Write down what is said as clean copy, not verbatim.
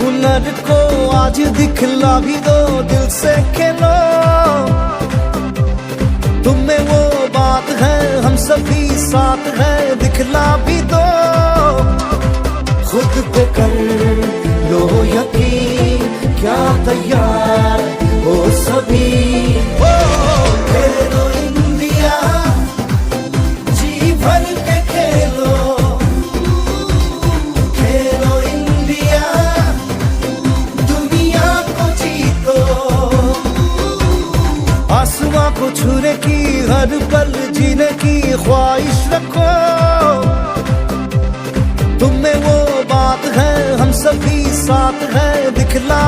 हुनर को आज दिखला भी दो, दिल से खेलो। तुम में वो बात है, हम सभी साथ हैं, दिखला भी दो। खुद पे कर लो यकीन, क्या तैयार हो सभी। खेलो इंडिया, जी भर के खेलो। खेलो इंडिया, दुनिया को जीतो। आसमां को छूने की, हर पल जीने की ख्वाहिश रखो। तुम में वो बात है, हम सभी साथ हैं, दिखला